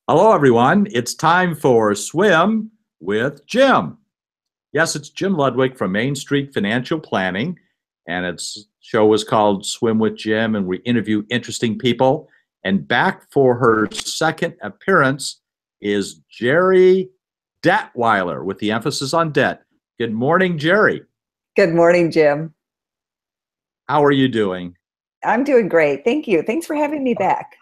Hello, everyone. It's time for Swim with Jim. Yes, it's Jim Ludwig from Main Street Financial Planning, and its show is called Swim with Jim, and we interview interesting people. And back for her second appearance is Gerri Detweiler, with the emphasis on debt. Good morning, Gerri. Good morning, Jim. How are you doing? I'm doing great. Thank you. Thanks for having me back.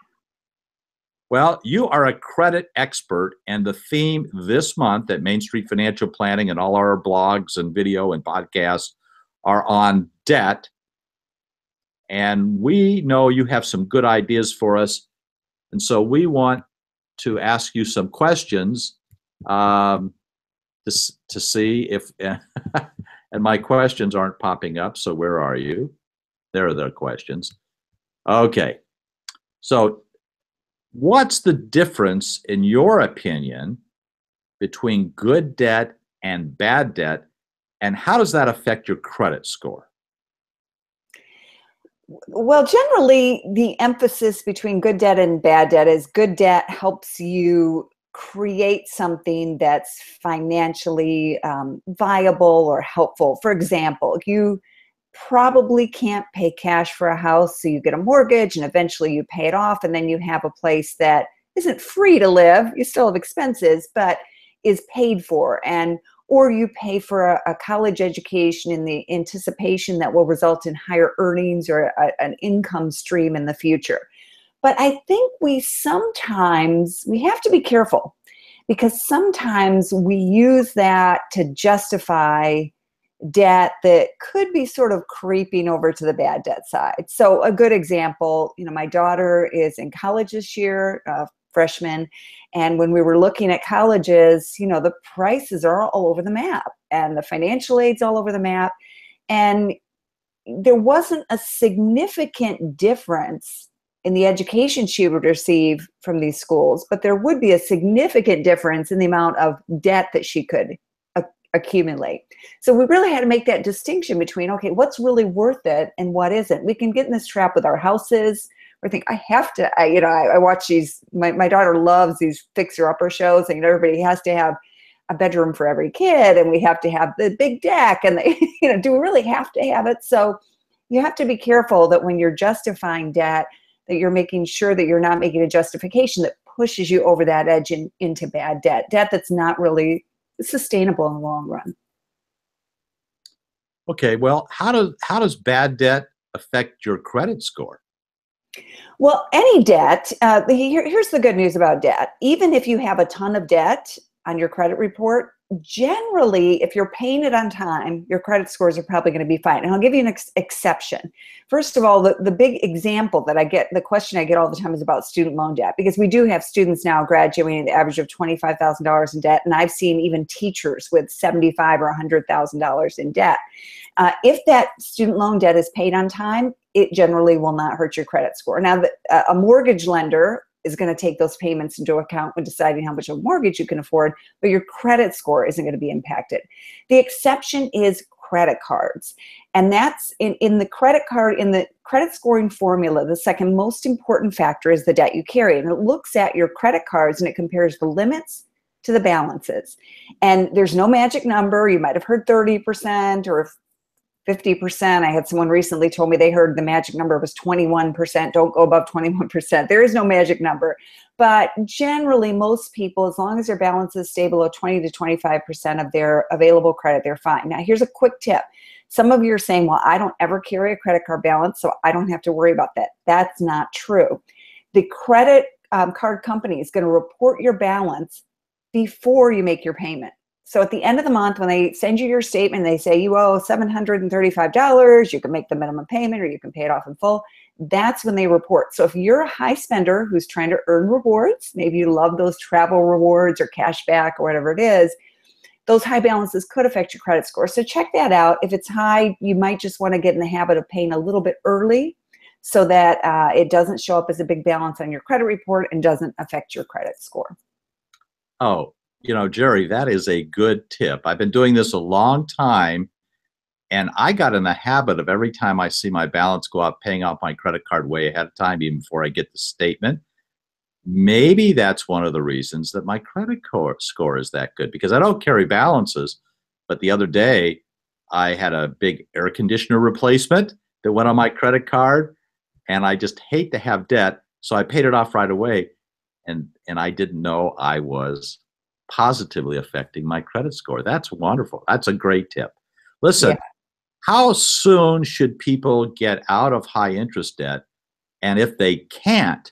Well, you are a credit expert, and the theme this month at Main Street Financial Planning and all our blogs and video and podcasts are on debt. And we know you have some good ideas for us. And so we want to ask you some questions um, to see if, and my questions aren't popping up. So where are you? There are the questions. Okay. So what's the difference, in your opinion, between good debt and bad debt, and how does that affect your credit score? Well, generally, the emphasis between good debt and bad debt is good debt helps you create something that's financially viable or helpful. For example, you probably can't pay cash for a house, so you get a mortgage and eventually you pay it off, and then you have a place that isn't free to live. You still have expenses, but is paid for. And or you pay for a college education in the anticipation that will result in higher earnings or an income stream in the future. But I think we have to be careful, because sometimes we use that to justify debt that could be sort of creeping over to the bad debt side. So a good example, my daughter is in college this year, freshman, and when we were looking at colleges, the prices are all over the map and the financial aid's all over the map. And there wasn't a significant difference in the education she would receive from these schools, but there would be a significant difference in the amount of debt that she could accumulate. So we really had to make that distinction between, okay, what's really worth it and what isn't. We can get in this trap with our houses. I think I watch these, my daughter loves these fixer-upper shows, and everybody has to have a bedroom for every kid, and we have to have the big deck, and do we really have to have it? So you have to be careful that when you're justifying debt, that you're making sure that you're not making a justification that pushes you over that edge into bad debt that's not really sustainable in the long run. Okay, well, how does bad debt affect your credit score? Well, any debt, here's the good news about debt. Even if you have a ton of debt on your credit report, generally, if you're paying it on time, your credit scores are probably going to be fine. And I'll give you an exception. First of all, the big example that I get, the question I get all the time is about student loan debt, because we do have students now graduating the average of $25,000 in debt. And I've seen even teachers with $75,000 or $100,000 in debt. If that student loan debt is paid on time, it generally will not hurt your credit score. Now, a mortgage lender is going to take those payments into account when deciding how much of a mortgage you can afford, but your credit score isn't going to be impacted. The exception is credit cards. And that's in the credit scoring formula, the second most important factor is the debt you carry. And it looks at your credit cards and it compares the limits to the balances. And there's no magic number. You might have heard 30% or 50%. I had someone recently told me they heard the magic number was 21%. Don't go above 21%. There is no magic number. But generally, most people, as long as their balance is stay below 20 to 25% of their available credit, they're fine. Now, here's a quick tip. Some of you are saying, well, I don't ever carry a credit card balance, so I don't have to worry about that. That's not true. The credit card company is going to report your balance before you make your payment. So at the end of the month, when they send you your statement, they say you owe $735, you can make the minimum payment or you can pay it off in full. That's when they report. So if you're a high spender who's trying to earn rewards, maybe you love those travel rewards or cash back or whatever it is, those high balances could affect your credit score. So check that out. If it's high, you might just want to get in the habit of paying a little bit early so that it doesn't show up as a big balance on your credit report and doesn't affect your credit score. Oh, Gerri, that is a good tip. I've been doing this a long time, and I got in the habit of every time I see my balance go up, paying off my credit card way ahead of time, even before I get the statement. maybe that's one of the reasons that my score is that good, because I don't carry balances. But the other day, I had a big air conditioner replacement that went on my credit card, and I just hate to have debt, so I paid it off right away, and I didn't know I was positively affecting my credit score. That's wonderful. That's a great tip. Yeah. Listen, how soon should people get out of high interest debt? And if they can't,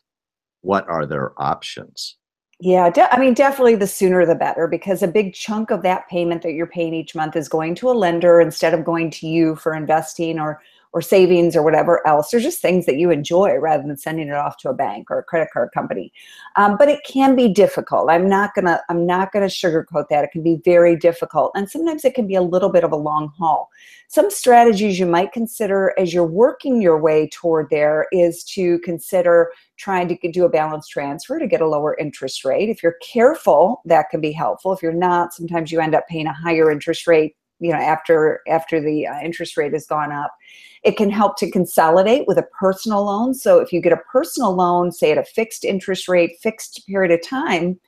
what are their options? Yeah, I mean, definitely the sooner the better, because a big chunk of that payment that you're paying each month is going to a lender instead of going to you for investing or savings or whatever else. There's just things that you enjoy rather than sending it off to a bank or a credit card company. But it can be difficult. I'm not gonna sugarcoat that. It can be very difficult, and sometimes it can be a little bit of a long haul. Some strategies you might consider as you're working your way toward there is to consider trying to do a balance transfer to get a lower interest rate. If you're careful, that can be helpful. If you're not, sometimes you end up paying a higher interest rate, after the interest rate has gone up. It can help to consolidate with a personal loan. So if you get a personal loan, say at a fixed interest rate, fixed period of time,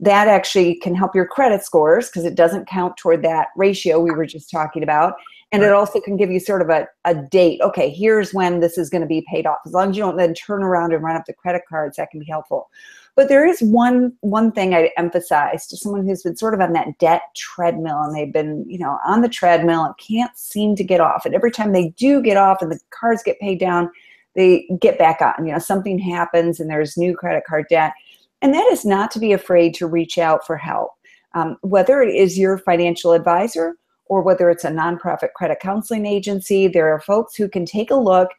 that actually can help your credit scores because it doesn't count toward that ratio we were just talking about. And it Right. also can give you sort of a date. Okay, here's when this is going to be paid off. As long as you don't then turn around and run up the credit cards, that can be helpful. But there is one thing I'd emphasize to someone who's been sort of on that debt treadmill, and they've been, on the treadmill and can't seem to get off. And every time they do get off and the cards get paid down, they get back on. Something happens and there's new credit card debt. And that is not to be afraid to reach out for help. Whether it is your financial advisor or whether it's a nonprofit credit counseling agency, there are folks who can take a look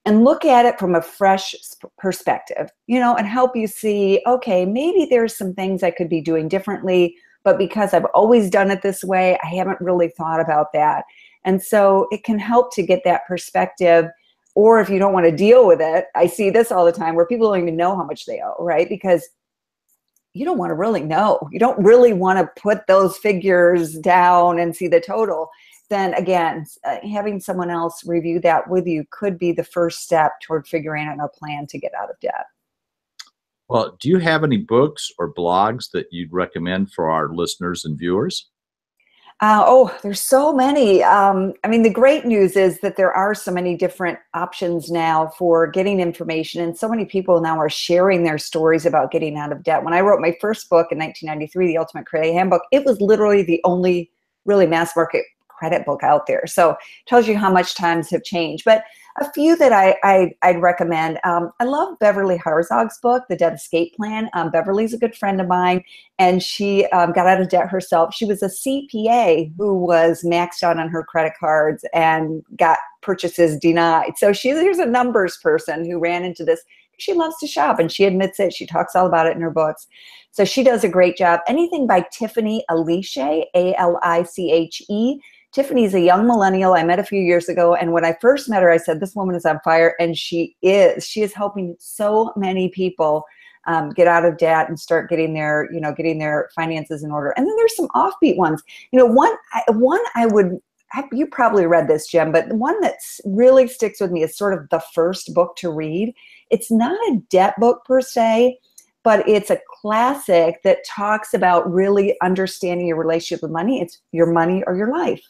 and look at it from a fresh perspective, and help you see, okay, maybe there's some things I could be doing differently, but because I've always done it this way, I haven't really thought about that. And so it can help to get that perspective. Or if you don't want to deal with it, I see this all the time where people don't even know how much they owe, right? Because you don't want to really know. You don't really want to put those figures down and see the total. Then again, having someone else review that with you could be the first step toward figuring out a plan to get out of debt. Well, do you have any books or blogs that you'd recommend for our listeners and viewers? There's so many. I mean, the great news is that there are so many different options now for getting information, and so many people now are sharing their stories about getting out of debt. When I wrote my first book in 1993, The Ultimate Credit Handbook, it was literally the only really mass market credit book out there. So it tells you how much times have changed. But a few that I'd recommend. I love Beverly Harzog's book, The Debt Escape Plan. Beverly's a good friend of mine, and she got out of debt herself. She was a CPA who was maxed out on her credit cards and got purchases denied. So here's a numbers person who ran into this. She loves to shop, and she admits it. She talks all about it in her books. So she does a great job. Anything by Tiffany Aliche, Aliche. Tiffany's a young millennial I met a few years ago, and when I first met her, I said, this woman is on fire, and she is. She is helping so many people get out of debt and start getting their finances in order. And then there's some offbeat ones. One I would, you probably read this, Jim, but the one that really sticks with me is sort of the first book to read. It's not a debt book per se, but it's a classic that talks about really understanding your relationship with money. It's Your Money or Your Life.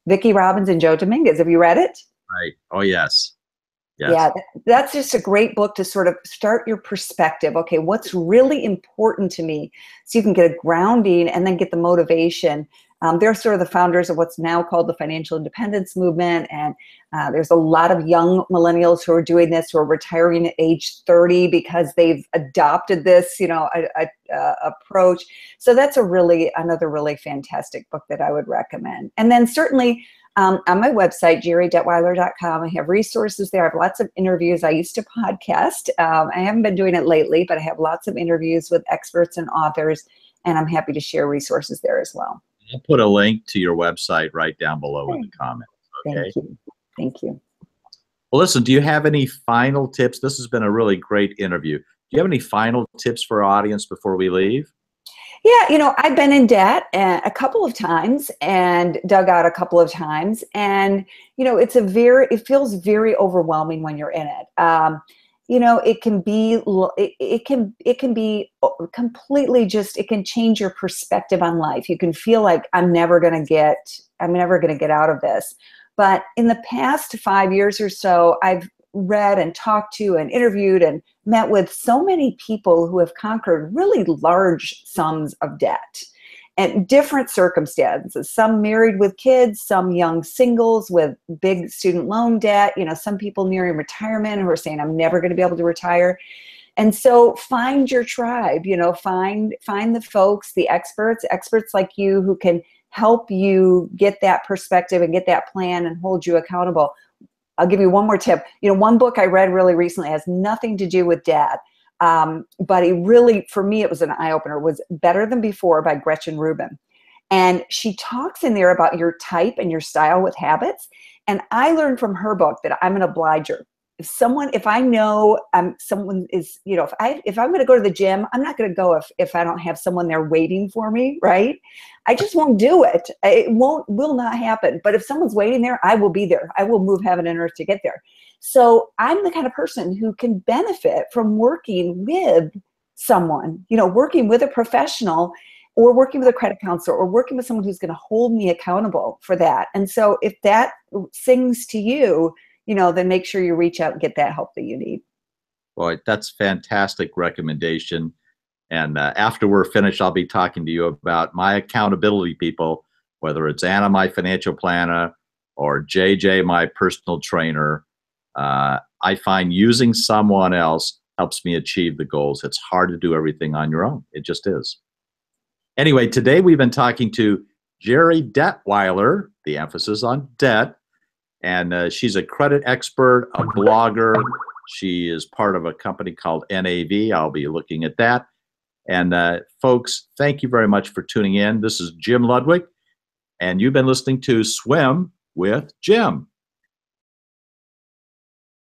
Vicki Robbins and Joe Dominguez. Have you read it? Right. Oh, yes. Yes. Yeah, that's just a great book to sort of start your perspective. Okay, what's really important to me? So you can get a grounding and then get the motivation. They're sort of the founders of what's now called the financial independence movement. And there's a lot of young millennials who are doing this, who are retiring at age 30 because they've adopted this, approach. So that's another really fantastic book that I would recommend. And then certainly on my website, GerriDetweiler.com, I have resources there. I have lots of interviews. I used to podcast. I haven't been doing it lately, but I have lots of interviews with experts and authors, and I'm happy to share resources there as well. I'll put a link to your website right down below in the comments. Okay. Thank you. Thank you. Well, listen, do you have any final tips? This has been a really great interview. Do you have any final tips for our audience before we leave? Yeah, I've been in debt a couple of times and dug out a couple of times. And, it feels very overwhelming when you're in it. it can be it can be completely just, it can change your perspective on life. You can feel like I'm never going to get out of this. But in the past 5 years or so, I've read and talked to and interviewed and met with so many people who have conquered really large sums of debt and different circumstances. Some married with kids, some young singles with big student loan debt, some people nearing retirement who are saying, I'm never going to be able to retire. And so find your tribe, find the folks, the experts like you who can help you get that perspective and get that plan and hold you accountable. I'll give you one more tip. One book I read really recently has nothing to do with debt. But for me, it was an eye-opener, was Better Than Before by Gretchen Rubin. And she talks in there about your type and your style with habits. And I learned from her book that I'm an obliger. If I know someone is, if I'm going to go to the gym, I'm not going to go if I don't have someone there waiting for me, right? I just won't do it. Will not happen. But if someone's waiting there, I will be there. I will move heaven and earth to get there. So I'm the kind of person who can benefit from working with someone, working with a professional, or working with a credit counselor, or working with someone who's going to hold me accountable for that. And so if that sings to you, then make sure you reach out and get that help that you need. Boy, that's fantastic recommendation. And after we're finished, I'll be talking to you about my accountability people, whether it's Anna, my financial planner, or JJ, my personal trainer. I find using someone else helps me achieve the goals. It's hard to do everything on your own. It just is. Anyway, today we've been talking to Gerri Detweiler, the emphasis on debt. And she's a credit expert, a blogger. She is part of a company called NAV. I'll be looking at that. And folks, thank you very much for tuning in. This is Jim Ludwig, and you've been listening to Swim with Jim.